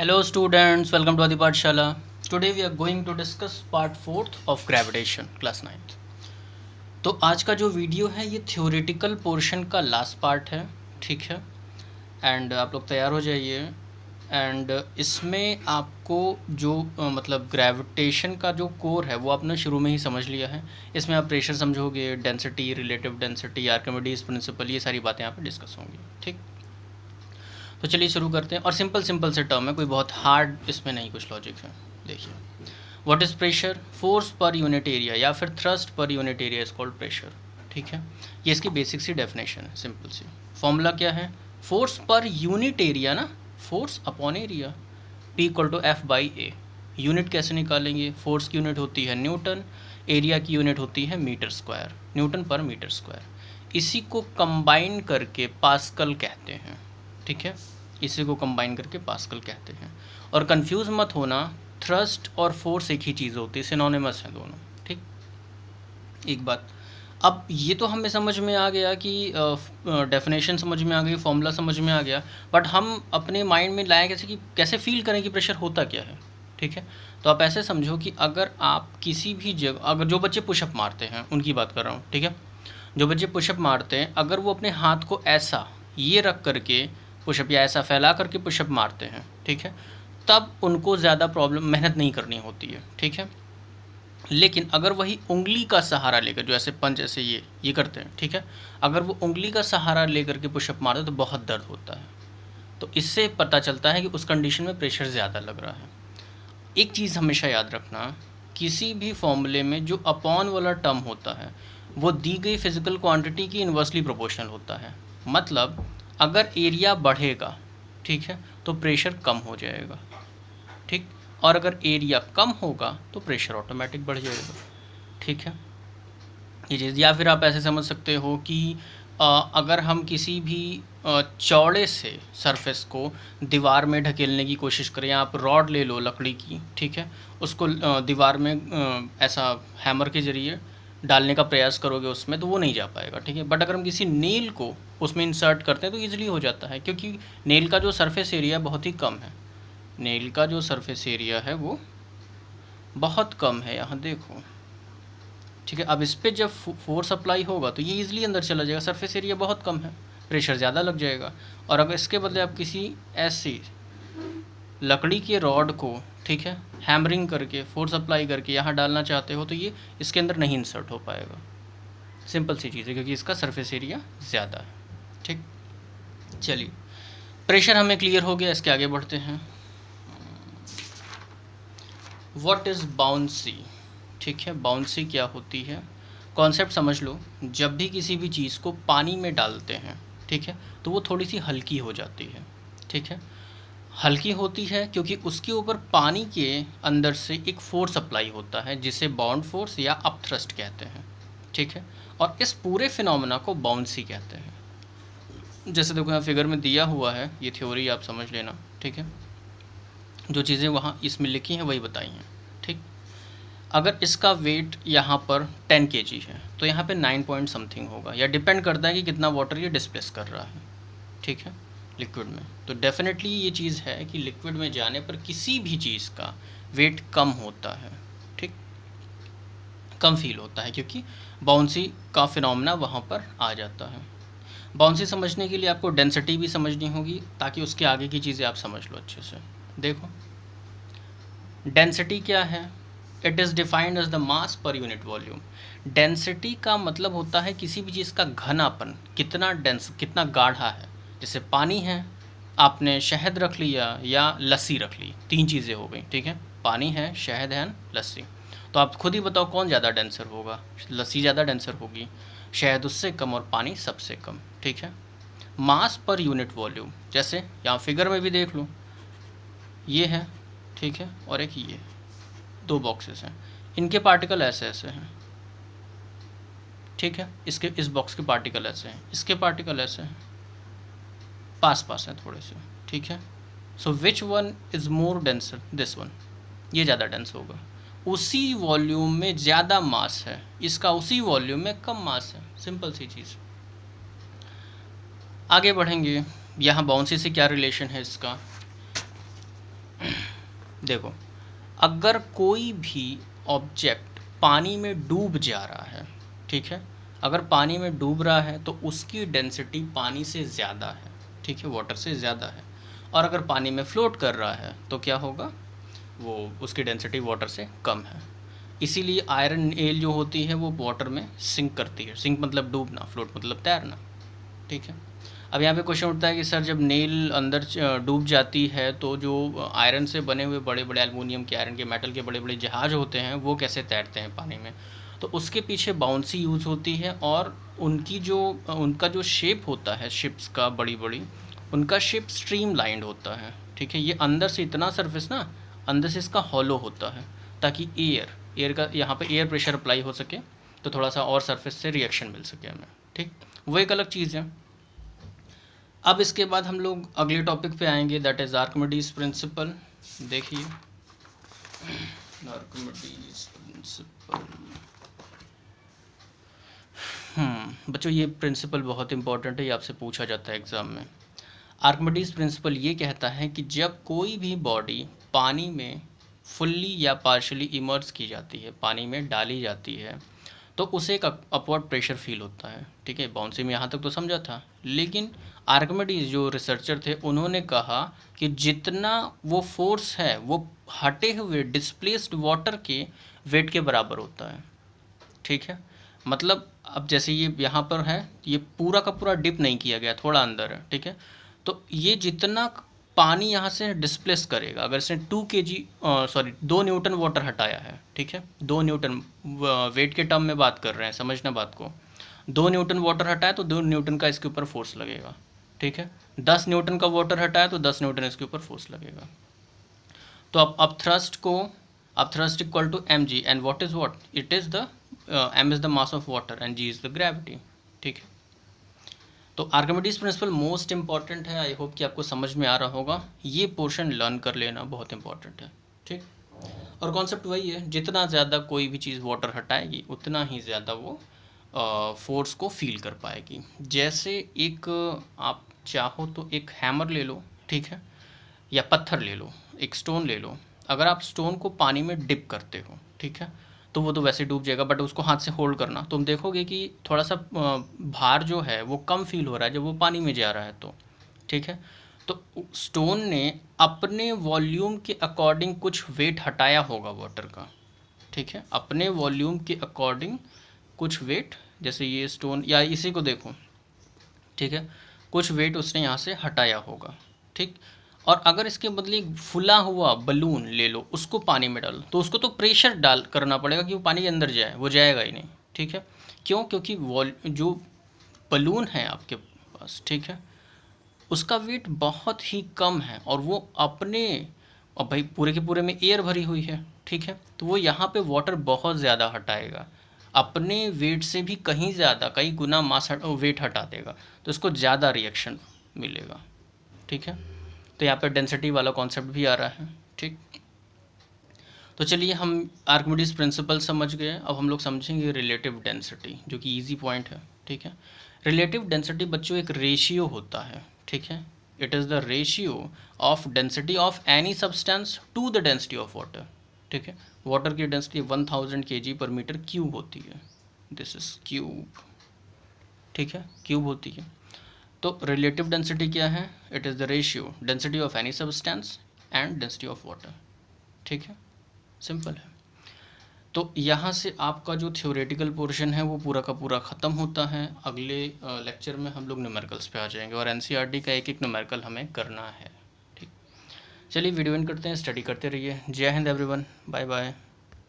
Hello students, welcome to Adi Pathshala. Today we are going to discuss part 4th of gravitation, class 9th. तो आज का जो video है ये theoretical portion का लास्ट पार्ट है, ठीक है। एंड आप लोग तैयार हो जाइए। एंड इसमें आपको जो मतलब ग्रेविटेशन का जो कोर है वो आपने शुरू में ही समझ लिया है। इसमें आप प्रेशर समझोगे, density, relative density, Archimedes principal, ये सारी बातें यहाँ पर डिस्कस होंगी, ठीक। तो चलिए शुरू करते हैं। और सिंपल से टर्म है, कोई बहुत हार्ड इसमें नहीं कुछ लॉजिक है। देखिए, what is pressure? Force per unit area या फिर thrust per unit area is called pressure, ठीक है। ये इसकी बेसिक सी डेफिनेशन है, सिंपल सी। फॉर्मूला क्या है? फोर्स पर यूनिट एरिया ना, force upon area, P equal to F by A. Unit कैसे निकालेंगे? फोर्स की यूनिट होती है न्यूटन, एरिया की यूनिट होती है मीटर स्क्वायर, न्यूटन पर मीटर स्क्वायर। इसी को कंबाइन करके पास्कल कहते हैं, ठीक है। इसी को कंबाइन करके पास्कल कहते हैं। और कंफ्यूज मत होना, थ्रस्ट और फोर्स एक ही चीज़ होती है, सिनोनिमस हैं दोनों, ठीक। एक बात, अब ये तो हमें समझ में आ गया कि डेफिनेशन समझ में आ गई, फॉर्मूला समझ में आ गया, बट हम अपने माइंड में लाएँ कैसे कि कैसे फील करें कि प्रेशर होता क्या है, ठीक है। तो आप ऐसे समझो कि अगर आप किसी भी जगह, अगर जो बच्चे पुशअप मारते हैं उनकी बात कर रहा हूँ, ठीक है। जो बच्चे पुशअप मारते हैं, अगर वो अपने हाथ को ऐसा ये रख करके पुशअप या ऐसा फैला करके पुशअप मारते हैं, ठीक है, तब उनको ज़्यादा प्रॉब्लम मेहनत नहीं करनी होती है, ठीक है। लेकिन अगर वही उंगली का सहारा लेकर, जो ऐसे पंच ऐसे ये करते हैं, ठीक है, अगर वो उंगली का सहारा लेकर के पुशअप मारते तो बहुत दर्द होता है। तो इससे पता चलता है कि उस कंडीशन में प्रेशर ज़्यादा लग रहा है। एक चीज़ हमेशा याद रखना, किसी भी फॉर्मूले में जो अपॉन वाला टर्म होता है वो दी गई फिजिकल क्वांटिटी की इन्वर्सली प्रोपोर्शनल होता है। मतलब अगर एरिया बढ़ेगा, ठीक है, तो प्रेशर कम हो जाएगा, ठीक। और अगर एरिया कम होगा तो प्रेशर ऑटोमेटिक बढ़ जाएगा, ठीक है, ये चीज़। या फिर आप ऐसे समझ सकते हो कि अगर हम किसी भी चौड़े से सरफेस को दीवार में ढकेलने की कोशिश करें, आप रॉड ले लो लकड़ी की, ठीक है, उसको दीवार में ऐसा हैमर के ज़रिए डालने का प्रयास करोगे उसमें, तो वो नहीं जा पाएगा, ठीक है। बट अगर हम किसी नेल को उसमें इंसर्ट करते हैं तो ईजिली हो जाता है, क्योंकि नेल का जो सरफेस एरिया बहुत ही कम है। नेल का जो सरफेस एरिया है वो बहुत कम है, यहाँ देखो, ठीक है। अब इस पर जब फोर्स अप्लाई होगा तो ये ईजिली अंदर चला जाएगा, सरफेस एरिया बहुत कम है, प्रेशर ज़्यादा लग जाएगा। और अगर इसके बदले आप किसी ऐसी लकड़ी के रॉड को, ठीक है, हैमरिंग करके फोर्स अप्लाई करके यहाँ डालना चाहते हो तो ये इसके अंदर नहीं इंसर्ट हो पाएगा। सिंपल सी चीज़ है, क्योंकि इसका सरफेस एरिया ज़्यादा है, ठीक। चलिए, प्रेशर हमें क्लियर हो गया, इसके आगे बढ़ते हैं। व्हाट इज़ बाउंसी, ठीक है। बाउंसी क्या होती है, कॉन्सेप्ट समझ लो। जब भी किसी भी चीज़ को पानी में डालते हैं, ठीक है, तो वो थोड़ी सी हल्की हो जाती है, ठीक है। हल्की होती है क्योंकि उसके ऊपर पानी के अंदर से एक फोर्स अप्लाई होता है जिसे बाउंड फोर्स या अपथ्रस्ट कहते हैं, ठीक है। और इस पूरे फिनोमेना को बाउंसी कहते हैं। जैसे देखो यहाँ फिगर में दिया हुआ है, ये थ्योरी आप समझ लेना, ठीक है। जो चीज़ें वहाँ इसमें लिखी हैं वही बताई हैं, ठीक। अगर इसका वेट यहाँ पर 10 kg है तो यहाँ पे 9 पॉइंट समथिंग होगा, या डिपेंड करता है कि कितना वाटर ये डिस्प्लेस कर रहा है, ठीक है, लिक्विड में। तो डेफिनेटली ये चीज़ है कि लिक्विड में जाने पर किसी भी चीज़ का वेट कम होता है, ठीक, कम फील होता है, क्योंकि बाउंसी का फिनोमेना वहाँ पर आ जाता है। बाउंसी समझने के लिए आपको डेंसिटी भी समझनी होगी, ताकि उसके आगे की चीज़ें आप समझ लो अच्छे से। देखो, डेंसिटी क्या है? It is defined as the mass per unit volume. Density का मतलब होता है किसी भी चीज़ का घनापन, कितना डेंस, कितना गाढ़ा है। जैसे पानी है, आपने शहद रख लिया या लस्सी रख ली, 3 चीज़ें हो गई, ठीक है। पानी है, शहद है, लस्सी। तो आप खुद ही बताओ कौन ज़्यादा डेंसर होगा? लस्सी ज़्यादा डेंसर होगी, शहद उससे कम और पानी सबसे कम, ठीक है। मास पर यूनिट वॉल्यूम, जैसे यहाँ फिगर में भी देख लो, ये है, ठीक है, और एक ये 2 बॉक्सेस हैं, इनके पार्टिकल ऐसे ऐसे हैं, ठीक है। इसके इस बॉक्स के पार्टिकल ऐसे हैं, इसके पार्टिकल ऐसे हैं, पास पास हैं थोड़े से, ठीक है। So which one is more denser? This one, ये ज़्यादा डेंस होगा। उसी वॉल्यूम में ज़्यादा मास है, इसका उसी वॉल्यूम में कम मास है, सिंपल सी चीज़। आगे बढ़ेंगे, यहाँ बाउंसी से क्या रिलेशन है इसका? देखो, अगर कोई भी ऑब्जेक्ट पानी में डूब जा रहा है, ठीक है, अगर पानी में डूब रहा है तो उसकी डेंसिटी पानी से ज़्यादा है, ठीक है, वाटर से ज़्यादा है। और अगर पानी में फ्लोट कर रहा है तो क्या होगा, वो उसकी डेंसिटी वाटर से कम है। इसीलिए आयरन नेल जो होती है वो वाटर में सिंक करती है। सिंक मतलब डूबना, फ्लोट मतलब तैरना, ठीक है। अब यहाँ पे क्वेश्चन उठता है कि सर जब नेल अंदर डूब जाती है तो जो आयरन से बने हुए बड़े बड़े एल्युमिनियम के, आयरन के, मेटल के बड़े बड़े जहाज होते हैं वो कैसे तैरते हैं पानी में? तो उसके पीछे बाउंसी यूज़ होती है और उनका जो शेप होता है शिप्स का, बड़ी बड़ी, उनका शेप स्ट्रीम लाइंड होता है, ठीक है। ये अंदर से इतना सरफेस ना, अंदर से इसका हॉलो होता है ताकि एयर का यहाँ पे एयर प्रेशर अप्लाई हो सके, तो थोड़ा सा और सरफेस से रिएक्शन मिल सके हमें, ठीक। वो एक अलग चीज़ है। अब इसके बाद हम लोग अगले टॉपिक पे आएंगे, दैट इज़ आर्किमिडीज प्रिंसिपल। देखिए, आर्किमिडीज प्रिंसिपल, बच्चों ये प्रिंसिपल बहुत इंपॉर्टेंट है, ये आपसे पूछा जाता है एग्ज़ाम में। आर्किमिडीज प्रिंसिपल ये कहता है कि जब कोई भी बॉडी पानी में फुल्ली या पार्शली इमर्ज की जाती है, पानी में डाली जाती है, तो उसे एक अपवर्ड प्रेशर फील होता है, ठीक है। बाउंसी में यहाँ तक तो समझा था, लेकिन आर्किमिडीज जो रिसर्चर थे उन्होंने कहा कि जितना वो फोर्स है वो हटे हुए डिस्प्लेस्ड वाटर के वेट के बराबर होता है, ठीक है। मतलब अब जैसे ये यहाँ पर है, ये पूरा का पूरा डिप नहीं किया गया, थोड़ा अंदर है, ठीक है। तो ये जितना पानी यहाँ से डिस्प्लेस करेगा, अगर इसने 2 न्यूटन वाटर हटाया है, ठीक है, 2 न्यूटन, वेट के टर्म में बात कर रहे हैं, समझना बात को, 2 न्यूटन वाटर हटाया तो 2 न्यूटन का इसके ऊपर फोर्स लगेगा, ठीक है। 10 न्यूटन का वाटर हटाया तो 10 न्यूटन इसके ऊपर फोर्स लगेगा। तो अब thrust equal to m g, and what is what, it is the m is the mass of water and g is the gravity, ठीक है। तो आर्किमिडीज प्रिंसिपल मोस्ट इंपॉर्टेंट है, आई होप कि आपको समझ में आ रहा होगा। ये पोर्शन लर्न कर लेना बहुत इंपॉर्टेंट है, ठीक। और कॉन्सेप्ट वही है, जितना ज़्यादा कोई भी चीज़ वाटर हटाएगी उतना ही ज़्यादा वो फोर्स को फील कर पाएगी। जैसे एक आप चाहो तो एक हैमर ले लो, ठीक है, या पत्थर ले लो, एक स्टोन ले लो। अगर आप स्टोन को पानी में डिप करते हो, ठीक है, तो वो तो वैसे डूब जाएगा, बट उसको हाथ से होल्ड करना, तुम देखोगे कि थोड़ा सा भार जो है वो कम फील हो रहा है जब वो पानी में जा रहा है, तो ठीक है। तो स्टोन ने अपने वॉल्यूम के अकॉर्डिंग कुछ वेट हटाया होगा वाटर का, ठीक है, अपने वॉल्यूम के अकॉर्डिंग कुछ वेट, जैसे ये स्टोन या इसी को देखो, ठीक है, कुछ वेट उसने यहाँ से हटाया होगा, ठीक। और अगर इसके बदले एक फुला हुआ बलून ले लो, उसको पानी में डालो, तो उसको तो प्रेशर डाल करना पड़ेगा कि वो पानी के अंदर जाए, वो जाएगा ही नहीं, ठीक है। क्यों? क्योंकि जो बलून है आपके पास, ठीक है, उसका वेट बहुत ही कम है और वो अपने, अब भाई पूरे के पूरे में एयर भरी हुई है, ठीक है, तो वो यहाँ पे वाटर बहुत ज़्यादा हटाएगा, अपने वेट से भी कहीं ज़्यादा, कई गुना मास वेट हटा देगा, तो इसको ज़्यादा रिएक्शन मिलेगा, ठीक है। तो यहाँ पे डेंसिटी वाला कॉन्सेप्ट भी आ रहा है, ठीक। तो चलिए, हम आर्किमिडीज प्रिंसिपल समझ गए, अब हम लोग समझेंगे रिलेटिव डेंसिटी, जो कि इजी पॉइंट है, ठीक है। रिलेटिव डेंसिटी बच्चों एक रेशियो होता है, ठीक है। It is the ratio of density of any substance to the density of water, ठीक है। वाटर की डेंसिटी 1000 kg/m³ होती है, दिस इज क्यूब, ठीक है, क्यूब होती है। तो रिलेटिव डेंसिटी क्या है? It is the ratio density of any substance and density of water, ठीक है, सिंपल है। तो यहाँ से आपका जो थ्योरेटिकल पोर्शन है वो पूरा का पूरा ख़त्म होता है। अगले लेक्चर में हम लोग न्यूमेरिकल्स पे आ जाएंगे और एनसीईआरटी का एक एक न्यूमेरिकल हमें करना है, ठीक। चलिए वीडियो एंड करते हैं, स्टडी करते रहिए। जय हिंद एवरीवन, बाय बाय।